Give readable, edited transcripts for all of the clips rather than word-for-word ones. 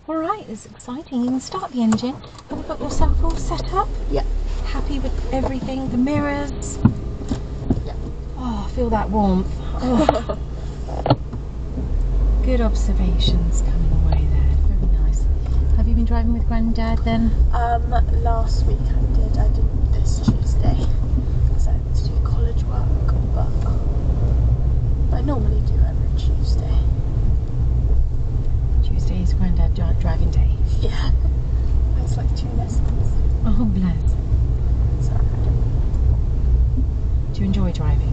Alright, it's exciting. You can start the engine. Have you got yourself all set up? Yeah. Happy with everything? The mirrors? Yeah. Oh, feel that warmth. Oh. Good observations coming away there. Very nice. Have you been driving with Granddad then? Last week I didn't this Tuesday because I had to do college work, but I normally do every Tuesday. Tuesday is Granddad driving day. Yeah. It's like 2 lessons. Oh, bless. So, Do you enjoy driving?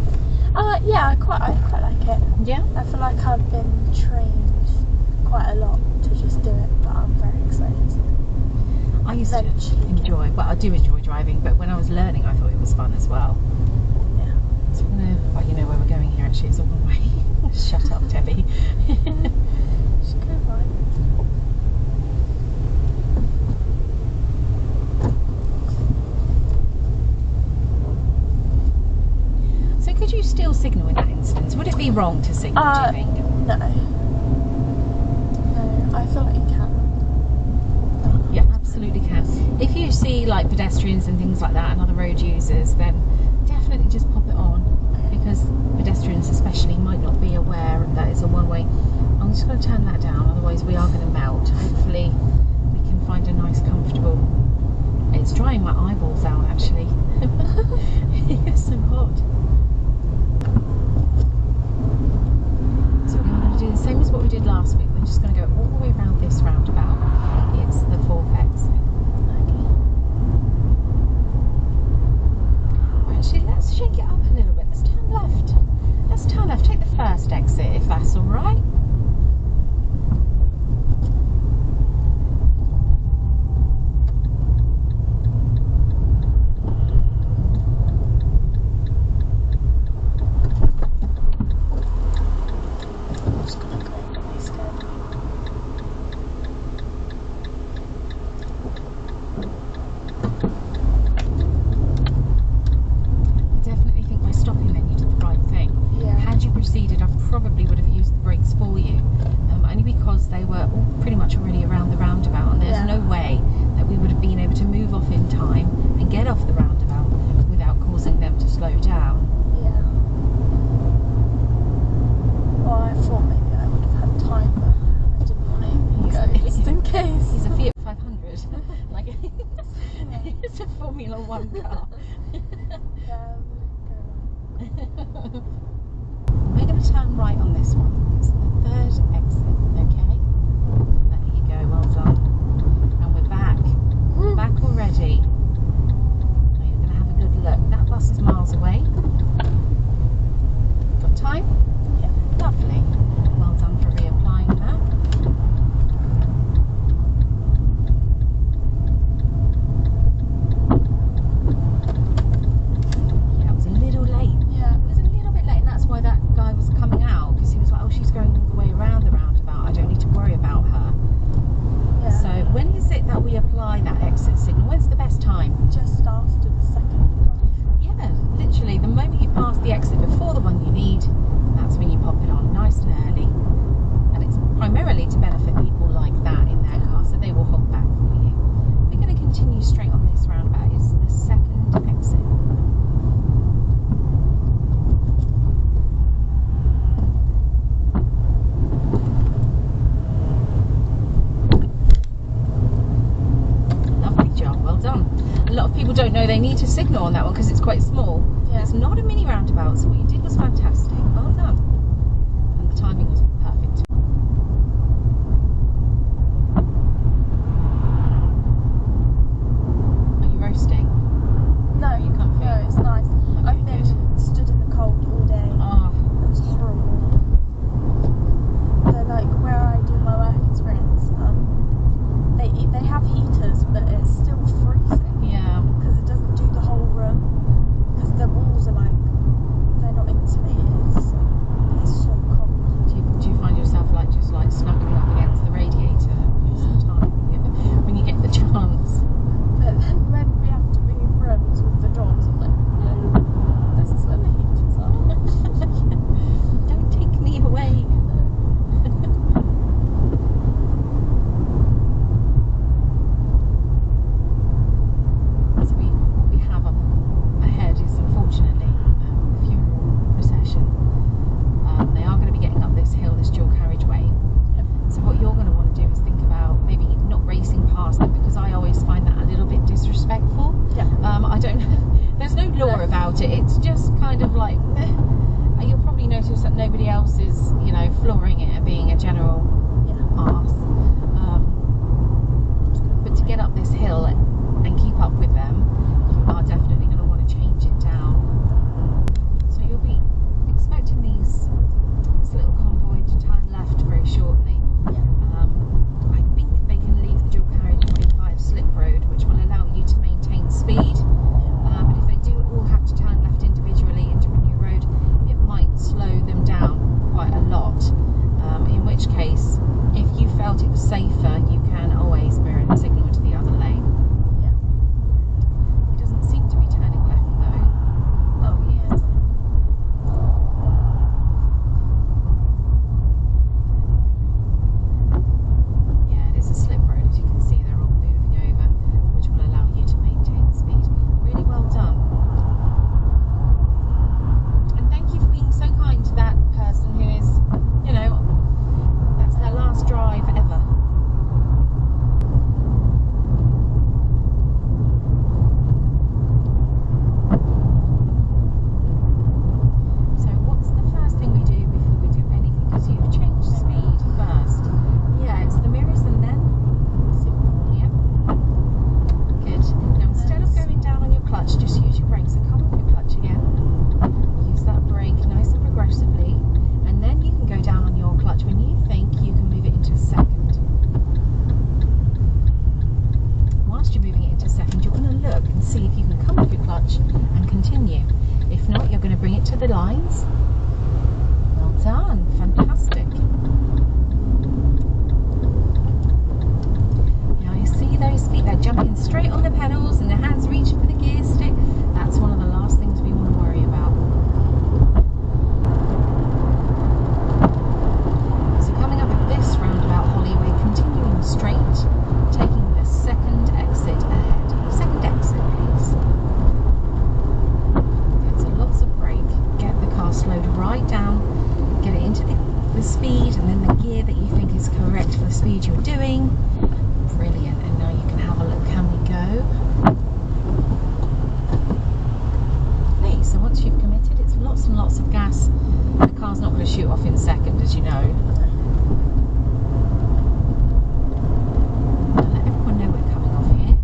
yeah, I quite like it. Yeah? I feel like I've been trained quite a lot to just do it, but I'm very excited. I used to enjoy, well, I do enjoy driving, but when I was learning, I thought it was fun as well. Yeah. So we're gonna, well, you know where we're going here. Actually, it's a one way. Shut up, Debbie. Should go right. So could you still signal in that instance? Would it be wrong to signal, do you think? No. No, I feel like you can. Yeah, absolutely can. If you see like pedestrians and things like that and other road users, then definitely just pop it on, because pedestrians especially might not be aware that it's a one-way. I'm just going to turn that down, otherwise we are going to melt. Hopefully we can find a nice comfortable. It's drying my eyeballs out actually. It's so hot. So we're going to do the same as what we did last week. We're just going to go all the way around this roundabout. It's the fourth exit. Okay. Actually, let's shake it up a little bit. Let's turn left. Let's turn left. Take the first exit if that's all right. Probably would have used the brakes for you, only because they were all pretty much already around the roundabout, and there's no way that we would have been able to move off in time and get off the roundabout without causing them to slow down. Yeah. Well, I thought maybe I would have had time, but I didn't want to go just in case. He's a Fiat 500. Like it's a Formula 1 car. Yeah, go. We're going to turn right on this one. It's the third exit, okay? There you go, well done. And we're back. Back already. Now you're going to have a good look. That bus is miles away. Got time? Yeah. Lovely. Well done for reapplying that. Yeah, it was a little late. Yeah. It was a little bit late, and that's why that guy was coming out, because he was like, oh, she's going all the way around the roundabout, I don't need to worry about her. Yeah. So when is it that we apply that exit signal? When's the best time? Just after the second one. Yeah, literally the moment you pass the exit before the one you need, that's when you pop it on nice and early. And it's primarily to benefit people like that in their car, so they will hold back for you. We're going to continue straight on this roundabout. It's the second exit. A lot of people don't know they need to signal on that one because it's quite small. Yeah. It's not a mini roundabout, so what you did was fantastic. Well done. And the timing was perfect. Are you roasting? No, Are you comfy? no, it's nice. Okay, I've been good. stood in the cold all day. Oh, It was horrible. They're like where I do my work experience. They have heaters, but it's still freezing. yeah. Because it doesn't do the whole room. Because the walls are like, they're not insulated. So it's so cold. Do you about it. It's just kind of like, you'll probably notice that nobody else is, you know, flooring it and being a general arse. But to get up this hill and keep up with them, you are definitely going to want to change it down. So you'll be expecting this little convoy to turn left very shortly. I think they can leave the dual carriage 45 slip road, which will allow you to maintain speed. But if they do all have to turn left individually into a new road, it might slow them down quite a lot. In which case, if you felt it was safer, you can always mirror and signal into the other lane. He doesn't seem to be turning left though. Oh, he is. Yeah, it is a slip road, as you can see. They're all moving over, which will allow you to maintain the speed. Really well done. And thank you for being so kind to that person who is, you know, that's their last drive ever. So what's the first thing we do before we do anything? Because you've changed speed first. Yeah, it's the mirrors and then signal. Yep. Good. Now instead of going down on your clutch, just use your brakes. So come off your clutch again. Use that brake nice and progressively, and then you can go down on your clutch when you think you can move it into second. Whilst you're moving it into second, you're going to look and see if you can come off your clutch and continue. If not, you're going to bring it to the lines. Well done, fantastic. Now you see those feet, they're jumping straight on the pedals and their hands reaching for the gear stick. That's one of the last things we want to worry about. So coming up at this roundabout, Holly, we're continuing straight, taking the second exit ahead. Second exit, please. Good, so lots of brake. Get the car slowed right down, get it into the speed and then the gear that you think is correct for the speed you're doing. Brilliant, and now you can have a look. Can we go? Hey, so once you've committed, it's lots and lots of gas. The car's not going to shoot off in second, as you know. Let everyone know we're coming off here.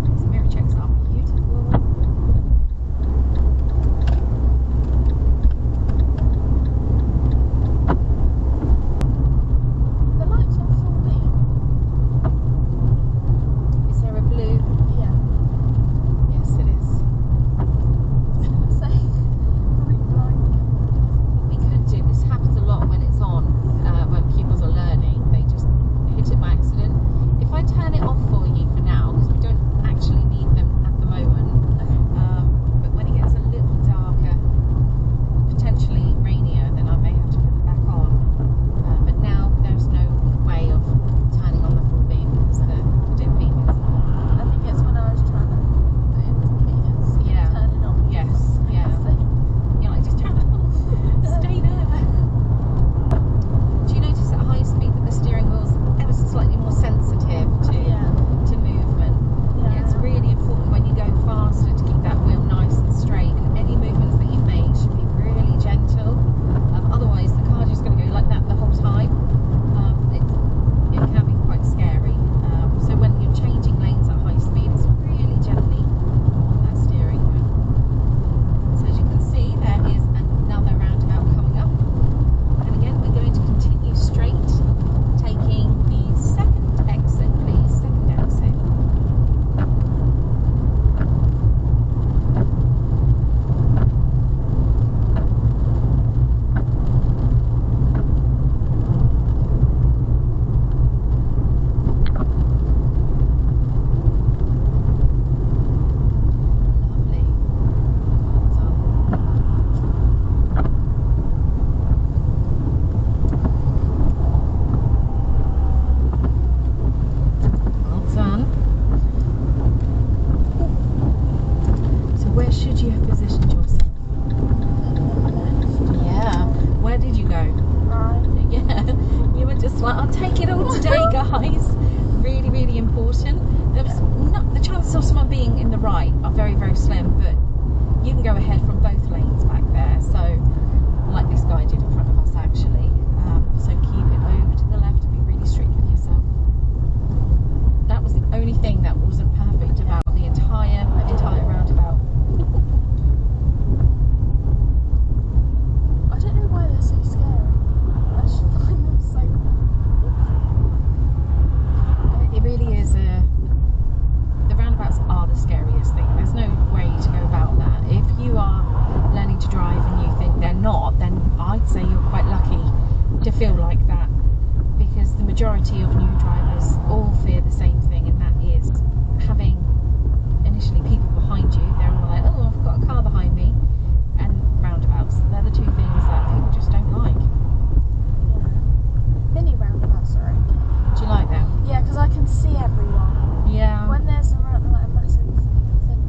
These mirror checks are beautiful. The lights are full beam. Is there a blue? Yeah. Yes, it is. Say, really blind. What we could do right are very, very slim, but you can go ahead from both lanes back there. So, like this guy did in front of us actually. So keep it over to the left and be really strict with yourself. That was the only thing that wasn't perfect about the entire roundabout. I don't know why they're so scary. I just find them so awful. It really is the roundabouts are the scariest thing. There's no way to go about that. If you are learning to drive and you think they're not, then I'd say you're quite lucky to feel like that, because the majority of new drivers all fear the same thing, and that is having initially people behind you. They're all like, oh, I've got a car behind me, and roundabouts. They're the two things that people just don't like. Yeah. Mini roundabouts are okay. Do you like them? Yeah, because I can see everyone. Yeah. When there's a massive thing,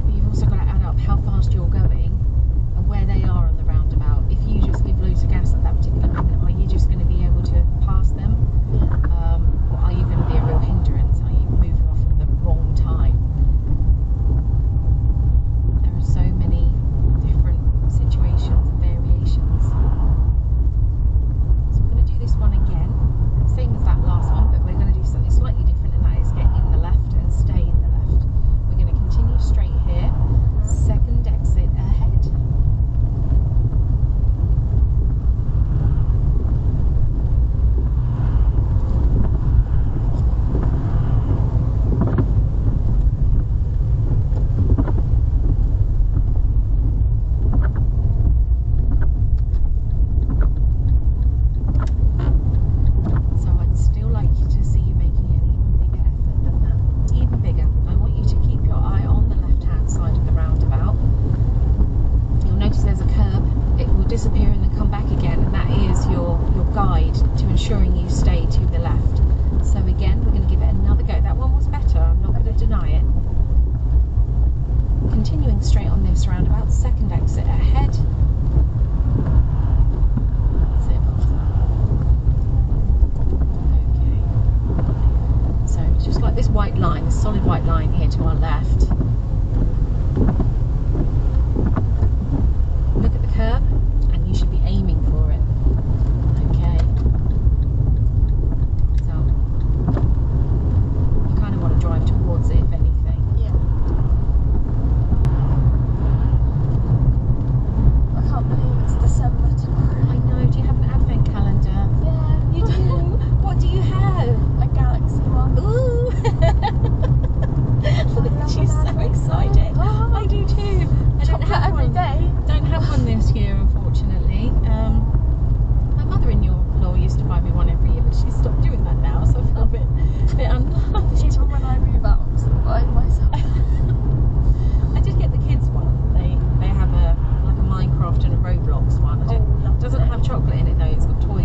But you've also got to add up how fast you're going and where they are on the roundabout. If you just give loads of gas at that particular moment, are you just going to be able to pass them? yeah. Or are you going to be a real hindrance? Are you moving off at the wrong time? There are so many different situations and variations. So we're going to do this one again, same as that last one, but we're going to do something slightly different, and that is get in the left and stay in the left. We're going to continue straight here, second exit ahead. So I'd still like to see you making an even bigger effort than that. Even bigger. I want you to keep your eye on the left-hand side of the roundabout. You'll notice there's a curb. It will disappear and then come back again, and that is your guide to ensuring you stay to the left. So again, we're going to give it another go. That one was better, I'm not going to deny it. Continuing straight on this roundabout, second exit ahead. That's it, well done. Okay. So just like this white line, this solid white line here to our left. Look at the curb, and you should be aiming for it. Okay. So you kind of want to drive towards it, if anything. Yeah. I can't believe it's December tomorrow. I know. Do you have an advent calendar? Yeah. You do. What do you have? A Galaxy one. Ooh! She's so excited. I do too. I don't Chocolate have every one. day. Don't have one this year, unfortunately. My mother-in-law used to buy me one every year, but she's stopped doing that now, so I feel a bit unloved. Even when I move out, I'm still buying myself. I did get the kids one. They have a Minecraft and a Roblox one. It doesn't have chocolate in it though. It's got toy